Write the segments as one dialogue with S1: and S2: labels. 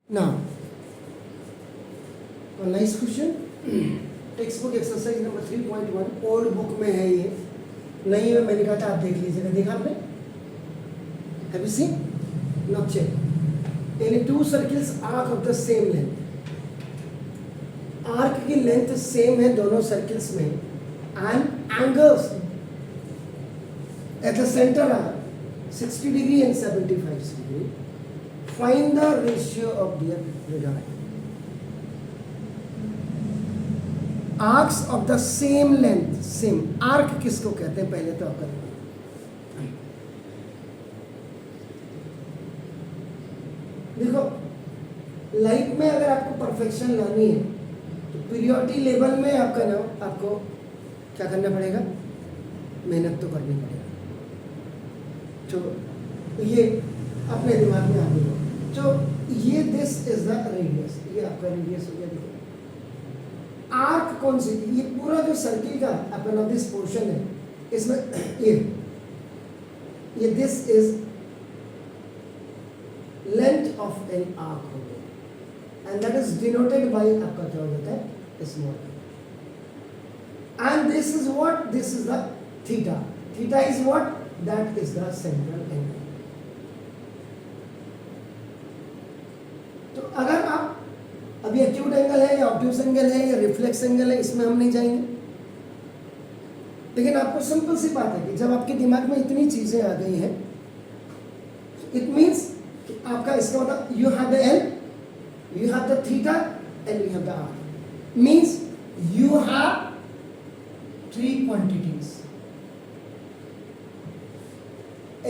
S1: Now, a nice question. Text book exercise number 3.1 old book में है ये, नई में मैंने कहा था आप देख लीजिएगा. देखा आपने? Have you seen? Now check. In two circles arc of the same length. Arc की लेंथ सेम है दोनों सर्किल्स में and angles at the center are 60 degree and 75 degree. Find the ratio of their radii. Arcs of the same length, same. Arc किसको कहते हैं पहले तो आपका देखो. लाइफ में अगर आपको परफेक्शन लानी है तो पीरियोडिक लेवल में आपका ना आपको क्या करना पड़ेगा, मेहनत तो करनी पड़ेगा. तो ये अपने दिमाग में आ गया. तो ये दिस इज द रेडियस, ये आपका रेडियस हो गया. देखो आर्क कौन सी, ये पूरा जो सर्किल का अपना दिस पोर्शन है इसमें ये this is length of an arc हो गया and that is denoted by आपका क्या हो जाता है small. And this is what, this is the theta. Theta is what, that is the central angle. तो अगर आप अभी एक्यूट एंगल है या ऑब्ट्यूस एंगल है या रिफ्लेक्स एंगल है, इसमें हम नहीं जाएंगे. लेकिन आपको सिंपल सी बात है कि जब आपके दिमाग में इतनी चीजें आ गई हैं, इट मीन्स कि आपका इसका मतलब you have the L, you have the theta and you have the R. Means you have three quantities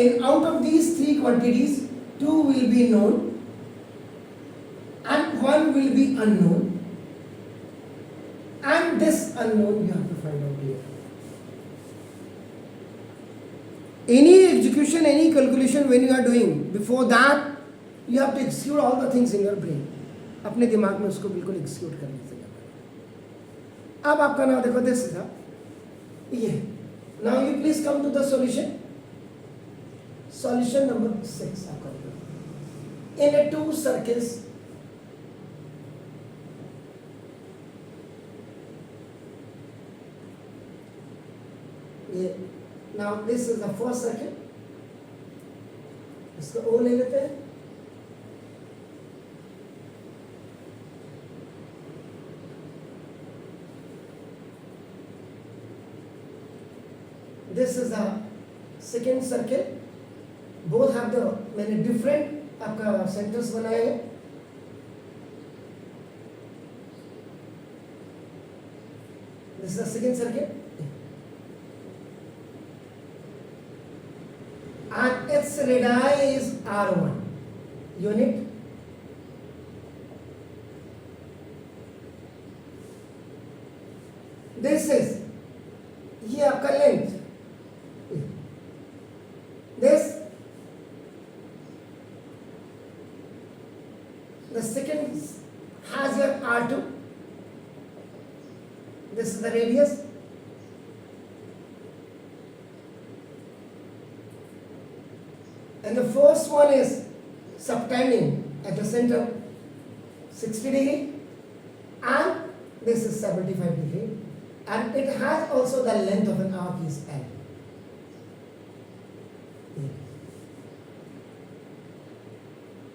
S1: and out of these three quantities two will be known and one will be unknown, and this unknown you have to find out here. Any execution, any calculation when you are doing, before that you have to execute all the things in your brain. अपने दिमाग में उसको बिल्कुल execute करने से जाता है. अब आपका नाम देखो this था ये. Now you please come to the solution. Solution number 6 आपका in a two circles ये. Now this is the first circle. इसको O ले लेते हैं. This is the second circle. Both have the many different आपका centres बनाए हैं. This is the second circle. And its radii is R1 unit. This is ये आपका length. This the second has your R2. This is the radius. And the first one is subtending at the center 60 degree and this is 75 degree and it has also the length of an arc is L.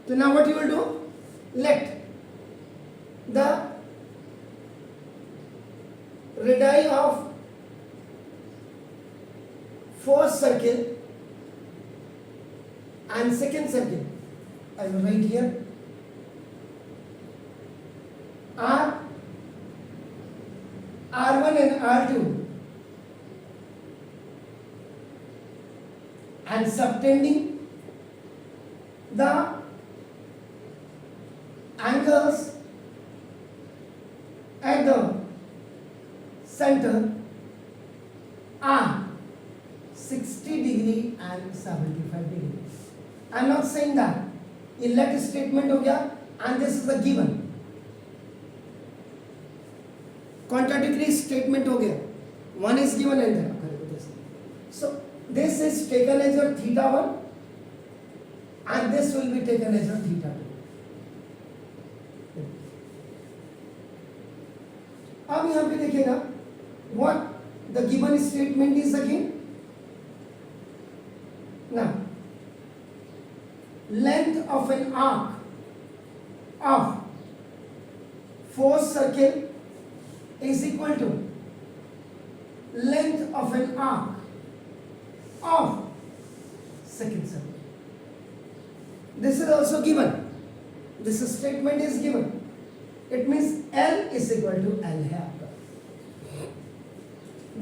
S1: So now what you will do? Let the radii of first circle and second circle, I will write here R1 and R2 and subtending the angles at the center are 60 degree and 75 degree. I am not saying that. ये let statement हो गया and this is the given. Contradictory statement हो गया. One is given and then. So this is taken as your theta 1 and this will be taken as your theta 2. अब यहां पे देखिएगा what the given statement is again now length of an arc of fourth circle is equal to length of an arc of second circle. This is also given. This statement is given. It means L is equal to L है आपका.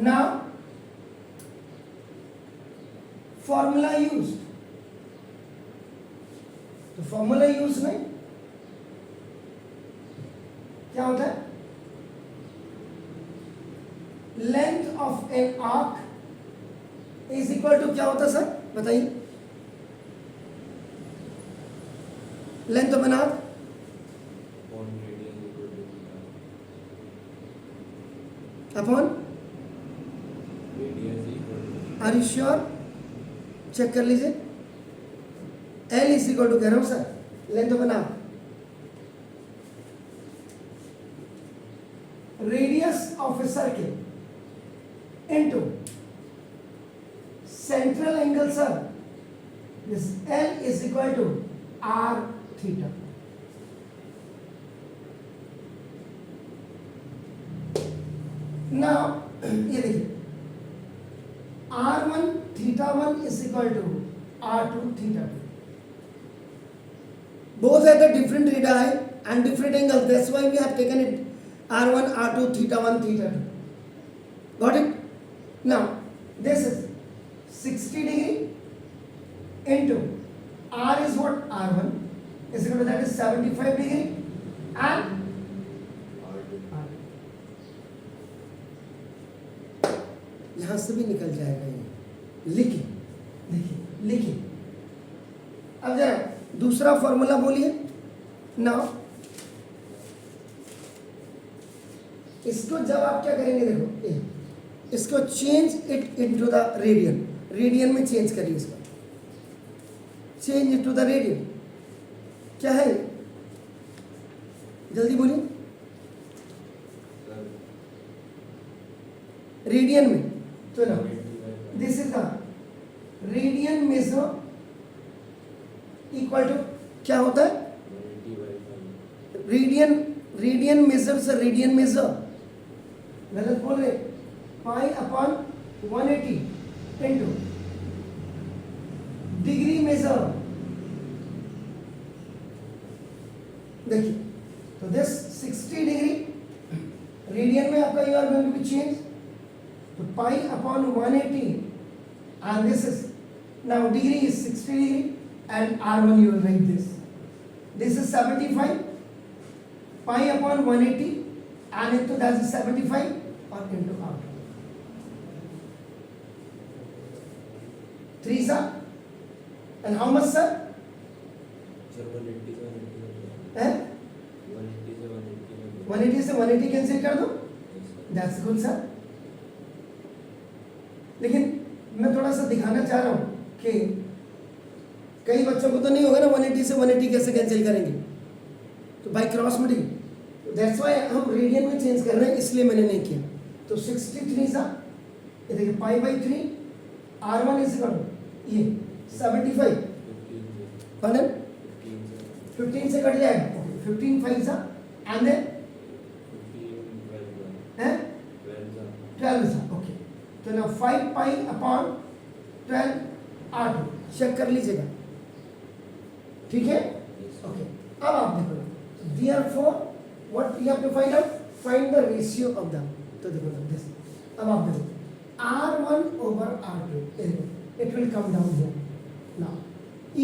S1: Now formula used. तो formula use में क्या होता है? Length of an arc is equal to क्या होता है सर बताइए? Length of an arc upon are you sure? Check कर लीजिए. L इज इक्वल टू कह रहा हूं sir length of an arc radius of a circle into central angle sir this L is equal to R theta. Now ये देखिए R1 theta 1 is equal to R2 theta 2. Both are the different radii and different angles. That's why we have taken it R1, R2, theta 1, theta 2. Got it? Now, this is 60 degree into R is what? R1 is equal to that is 75 degree and यहां से भी निकल जाएगा ये. लिखिए देखिए लिखिए. अब जरा दूसरा फॉर्मूला बोलिए. नाउ इसको जब आप क्या करेंगे देखो इसको change it into the radian. Radian में चेंज करिए इसको. Change it to the radian क्या है? जल्दी बोलिए. रेडियन में तो ना this is the radian measure equal to क्या होता है? रेडियन मेजर से रेडियन मेजर गलत बोल रहे. Pi upon 180 into degree measure. देखिए तो दिस 60 डिग्री रेडियन में आपका you are going to be change. तो pi upon 180 and this is now degree is 60 degree and R1 you will write this. This is 75 pi upon 180 and into that is 75 or into R2. 3 sir and how much sir?
S2: Sir 180 से 180
S1: हैं? 180 से 180 cancel कर दो. That's good sir. लेकिन मैं थोड़ा सा दिखाना चाह रहा हूं कि कई बच्चों को तो नहीं होगा ना 180 से 180 कैसे कैंसिल करेंगे. तो by cross multiplication that's why हम रेडियन में चेंज कर रहे हैं इसलिए मैंने नहीं किया. तो 63 सा ये देखिए pi by 3 R1 is equal to ये 75 पढ़ें 15 से कट जाएगा. ओके 15 5 सा एंड देन 12 सा. ओके तो ना 5 पाई अपॉन 12 R2 चेक कर लीजिएगा. ठीक है. ओके अब आप देखो therefore what you have to find out? Find the ratio of them. तो देखो ना this. अब आप देखो R1 over R2 it will come down here. Now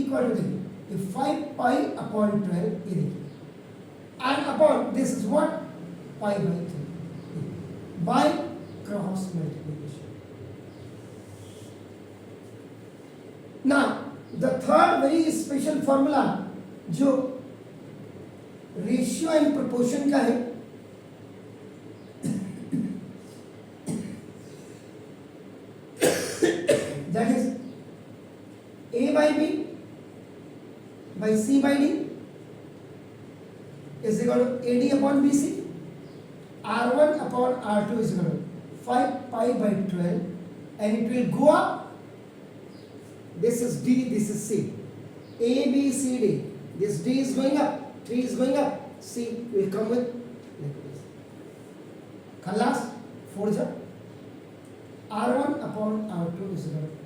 S1: equal to देखिए 5 pi upon 12 ये देखिए and upon this is what? Pi by 3 by cross multiplication. Now the third very special formula जो रेशियो एंड प्रोपोर्शन का है that is A by B by C by D is equal to AD upon BC. R1 upon R2 is equal to 5 pi by 12, and it will go up. This is D, this is C. A, B, C, D. This D is going up, 3 is going up, C will come with like this. Khalas, 4 ja. R1 upon R2 is equal to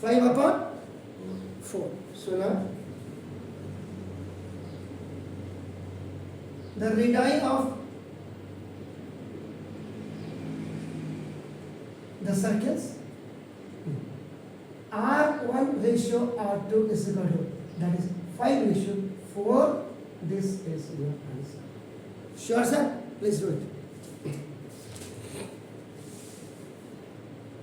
S1: 5 upon 4. So now, the radii of the circles, R1 ratio R2 is equal to, that is 5 ratio 4. This is your answer. Sure, sir? Please do it.